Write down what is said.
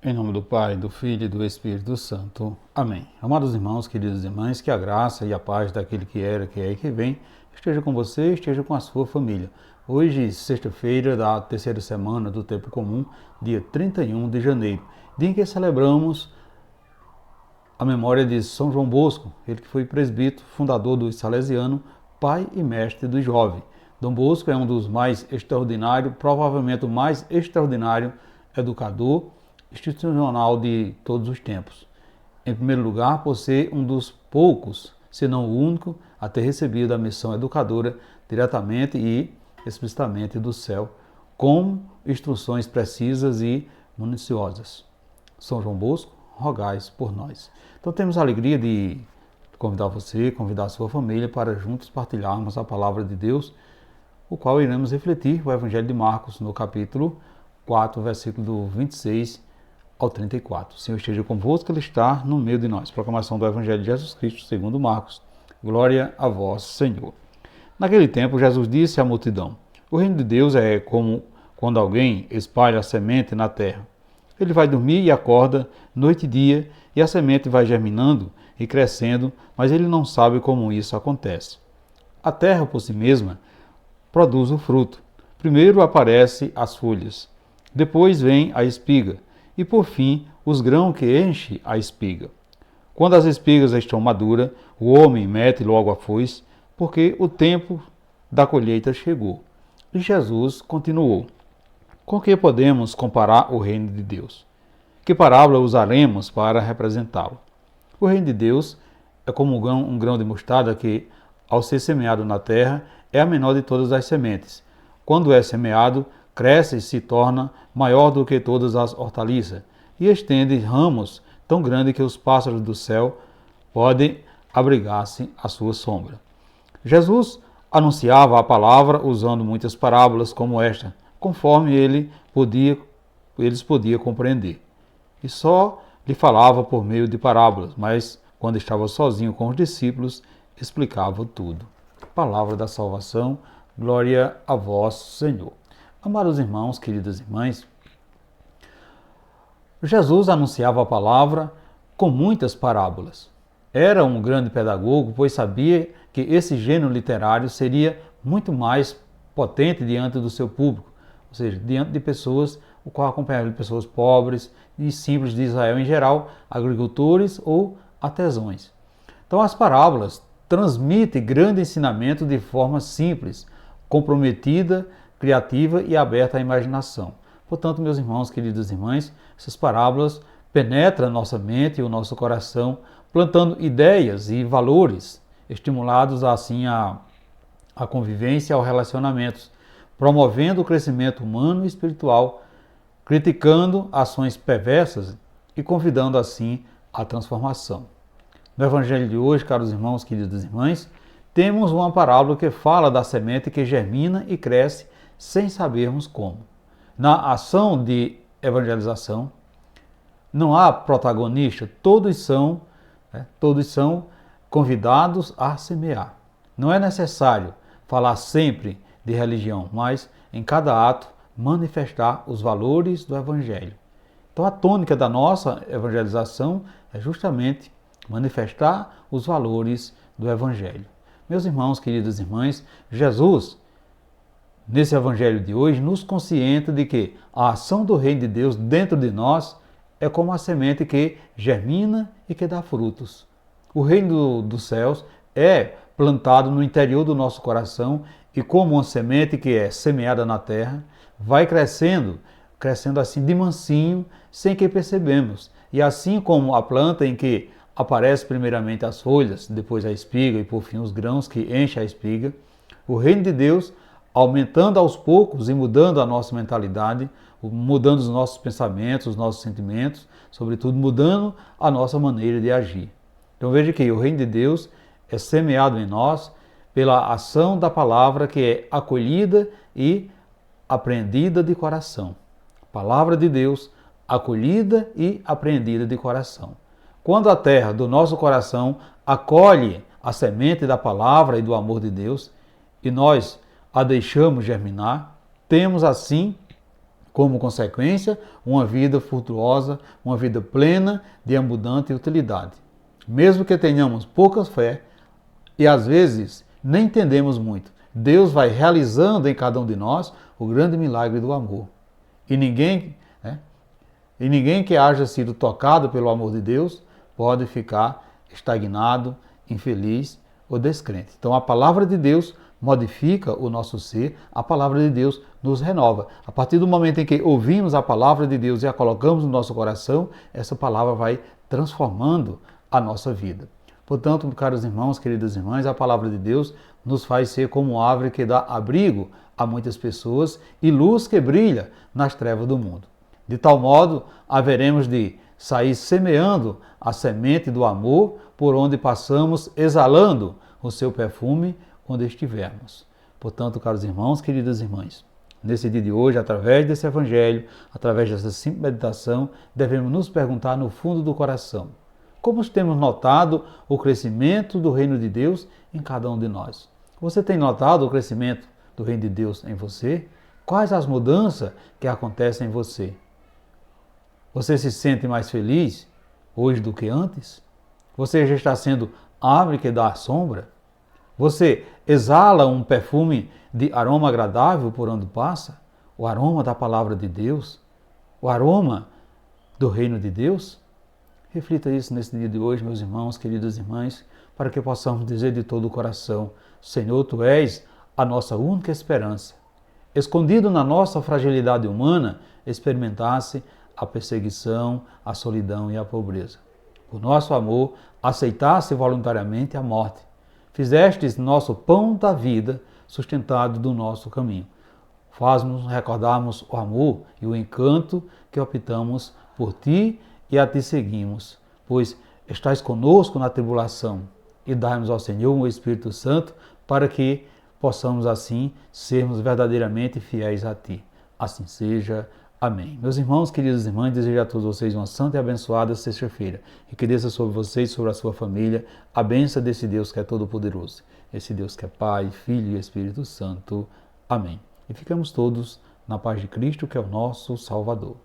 Em nome do Pai, do Filho e do Espírito Santo. Amém. Amados irmãos, queridas irmãs, que a graça e a paz daquele que era, que é e que vem, esteja com você, esteja com a sua família. Hoje, sexta-feira da terceira semana do Tempo Comum, dia 31 de janeiro, dia em que celebramos a memória de São João Bosco, ele que foi presbítero, fundador do Salesiano, pai e mestre do jovem. Dom Bosco é um dos mais extraordinários, provavelmente o mais extraordinário educador institucional de todos os tempos. Em primeiro lugar, por ser um dos poucos, se não o único, a ter recebido a missão educadora diretamente e explicitamente do céu, com instruções precisas e minuciosas. São João Bosco, rogais por nós. Então temos a alegria de convidar você, convidar a sua família para juntos partilharmos a palavra de Deus, o qual iremos refletir o Evangelho de Marcos no capítulo 4, versículo do 26 ao 34. O Senhor esteja convosco, Ele está no meio de nós. Proclamação do Evangelho de Jesus Cristo, segundo Marcos. Glória a vós, Senhor. Naquele tempo, Jesus disse à multidão: o reino de Deus é como quando alguém espalha a semente na terra. Ele vai dormir e acorda noite e dia, e a semente vai germinando e crescendo, mas ele não sabe como isso acontece. A terra, por si mesma, produz o fruto. Primeiro aparecem as folhas, depois vem a espiga, e por fim os grãos que enchem a espiga. Quando as espigas estão maduras, o homem mete logo a foice, porque o tempo da colheita chegou. E Jesus continuou: com que podemos comparar o reino de Deus? Que parábola usaremos para representá-lo? O reino de Deus é como um grão de mostarda que, ao ser semeado na terra, é a menor de todas as sementes. Quando é semeado, cresce e se torna maior do que todas as hortaliças, e estende ramos tão grandes que os pássaros do céu podem abrigar-se à sua sombra. Jesus anunciava a palavra usando muitas parábolas como esta, conforme eles podiam compreender. E só lhe falava por meio de parábolas, mas quando estava sozinho com os discípulos, explicava tudo. Palavra da salvação, glória a vós, Senhor. Amados irmãos, queridas irmãs, Jesus anunciava a palavra com muitas parábolas. Era um grande pedagogo, pois sabia que esse gênero literário seria muito mais potente diante do seu público, ou seja, diante de pessoas, o qual acompanhavam pessoas pobres e simples de Israel em geral, agricultores ou artesãos. Então as parábolas transmitem grande ensinamento de forma simples, comprometida, criativa e aberta à imaginação. Portanto, meus irmãos, queridas irmãs, essas parábolas penetram nossa mente e o nosso coração, plantando ideias e valores, estimulados assim a convivência e ao relacionamentos, promovendo o crescimento humano e espiritual, criticando ações perversas e convidando assim à transformação. No Evangelho de hoje, caros irmãos, queridas irmãs, temos uma parábola que fala da semente que germina e cresce sem sabermos como. Na ação de evangelização, não há protagonista, todos são convidados a semear. Não é necessário falar sempre de religião, mas em cada ato manifestar os valores do Evangelho. Então a tônica da nossa evangelização é justamente manifestar os valores do Evangelho. Meus irmãos, queridas irmãs, Jesus, nesse Evangelho de hoje, nos conscienta de que a ação do Reino de Deus dentro de nós é como a semente que germina e que dá frutos. O Reino dos Céus é plantado no interior do nosso coração e como uma semente que é semeada na terra, vai crescendo assim de mansinho, sem que percebemos. E assim como a planta em que aparece primeiramente as folhas, depois a espiga e por fim os grãos que enchem a espiga, o Reino de Deus, aumentando aos poucos e mudando a nossa mentalidade, mudando os nossos pensamentos, os nossos sentimentos, sobretudo mudando a nossa maneira de agir. Então veja que o Reino de Deus é semeado em nós pela ação da palavra que é acolhida e apreendida de coração. Palavra de Deus, acolhida e apreendida de coração. Quando a terra do nosso coração acolhe a semente da palavra e do amor de Deus, e nós a deixamos germinar, temos assim Como consequência, uma vida frutuosa, uma vida plena de abundante utilidade. Mesmo que tenhamos pouca fé e às vezes nem entendemos muito, Deus vai realizando em cada um de nós o grande milagre do amor. E ninguém que haja sido tocado pelo amor de Deus pode ficar estagnado, infeliz ou descrente. Então a palavra de Deus modifica o nosso ser, a palavra de Deus nos renova. A partir do momento em que ouvimos a palavra de Deus e a colocamos no nosso coração, essa palavra vai transformando a nossa vida. Portanto, caros irmãos, queridas irmãs, a palavra de Deus nos faz ser como árvore que dá abrigo a muitas pessoas e luz que brilha nas trevas do mundo. De tal modo, haveremos de sair semeando a semente do amor por onde passamos, exalando o seu perfume onde estivermos. Portanto, caros irmãos, queridas irmãs, nesse dia de hoje, através desse evangelho, através dessa simples meditação, devemos nos perguntar no fundo do coração: como temos notado o crescimento do reino de Deus em cada um de nós? Você tem notado o crescimento do reino de Deus em você? Quais as mudanças que acontecem em você? Você se sente mais feliz hoje do que antes? Você já está sendo árvore que dá sombra? Você exala um perfume de aroma agradável por onde passa? O aroma da palavra de Deus? O aroma do reino de Deus? Reflita isso nesse dia de hoje, meus irmãos, queridas irmãs, para que possamos dizer de todo o coração: Senhor, Tu és a nossa única esperança. Escondido na nossa fragilidade humana, experimentasse a perseguição, a solidão e a pobreza. Por nosso amor, aceitasse voluntariamente a morte. Fizestes nosso pão da vida, sustentado do nosso caminho. Faz-nos recordarmos o amor e o encanto que optamos por Ti e a Ti seguimos, pois estás conosco na tribulação, e dai-nos ao Senhor um Espírito Santo para que possamos assim sermos verdadeiramente fiéis a Ti. Assim seja. Amém. Meus irmãos, queridas irmãs, desejo a todos vocês uma santa e abençoada sexta-feira e que desça sobre vocês, sobre a sua família, a bênção desse Deus que é todo-poderoso, esse Deus que é Pai, Filho e Espírito Santo. Amém. E ficamos todos na paz de Cristo, que é o nosso Salvador.